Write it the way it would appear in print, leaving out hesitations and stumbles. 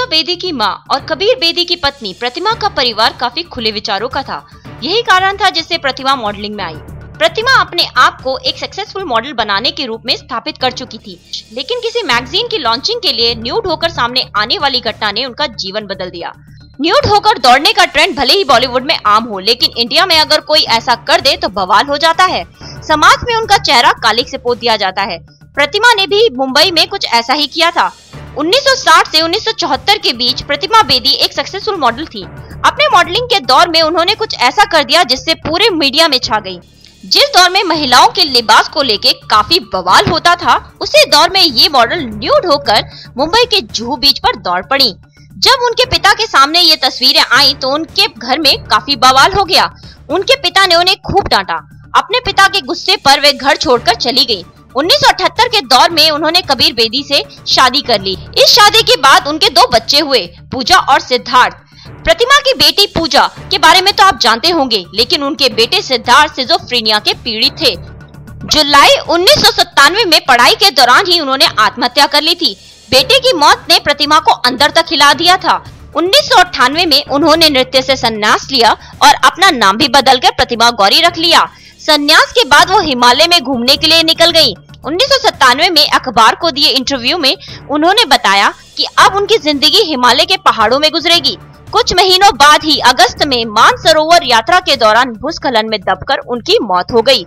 पूजा बेदी की मां और कबीर बेदी की पत्नी प्रतिमा का परिवार काफी खुले विचारों का था। यही कारण था जिससे प्रतिमा मॉडलिंग में आई। प्रतिमा अपने आप को एक सक्सेसफुल मॉडल बनाने के रूप में स्थापित कर चुकी थी, लेकिन किसी मैगजीन की लॉन्चिंग के लिए न्यूड होकर सामने आने वाली घटना ने उनका जीवन बदल दिया। न्यूड होकर दौड़ने का ट्रेंड भले ही बॉलीवुड में आम हो, लेकिन इंडिया में अगर कोई ऐसा कर दे तो बवाल हो जाता है। समाज में उनका चेहरा कालिख से पोत दिया जाता है। प्रतिमा ने भी मुंबई में कुछ ऐसा ही किया था। 1960 से 1974 के बीच प्रतिमा बेदी एक सक्सेसफुल मॉडल थी। अपने मॉडलिंग के दौर में उन्होंने कुछ ऐसा कर दिया जिससे पूरे मीडिया में छा गई। जिस दौर में महिलाओं के लिबास को लेके काफी बवाल होता था, उसी दौर में ये मॉडल न्यूड होकर मुंबई के जुहू बीच पर दौड़ पड़ी। जब उनके पिता के सामने ये तस्वीरें आई तो उनके घर में काफी बवाल हो गया। उनके पिता ने उन्हें खूब डांटा। अपने पिता के गुस्से पर वे घर छोड़कर चली गई। 1978 के दौर में उन्होंने कबीर बेदी से शादी कर ली। इस शादी के बाद उनके 2 बच्चे हुए, पूजा और सिद्धार्थ। प्रतिमा की बेटी पूजा के बारे में तो आप जानते होंगे, लेकिन उनके बेटे सिद्धार्थ सिजोफ्रेनिया के पीड़ित थे। जुलाई 1997 में पढ़ाई के दौरान ही उन्होंने आत्महत्या कर ली थी। बेटे की मौत ने प्रतिमा को अंदर तक हिला दिया था। 1998 में उन्होंने नृत्य से संन्यास लिया और अपना नाम भी बदलकर प्रतिमा गौरी रख लिया। संन्यास के बाद वो हिमालय में घूमने के लिए निकल गयी। 1997 में अखबार को दिए इंटरव्यू में उन्होंने बताया कि अब उनकी जिंदगी हिमालय के पहाड़ों में गुजरेगी। कुछ महीनों बाद ही अगस्त में मानसरोवर यात्रा के दौरान भूस्खलन में दबकर उनकी मौत हो गई।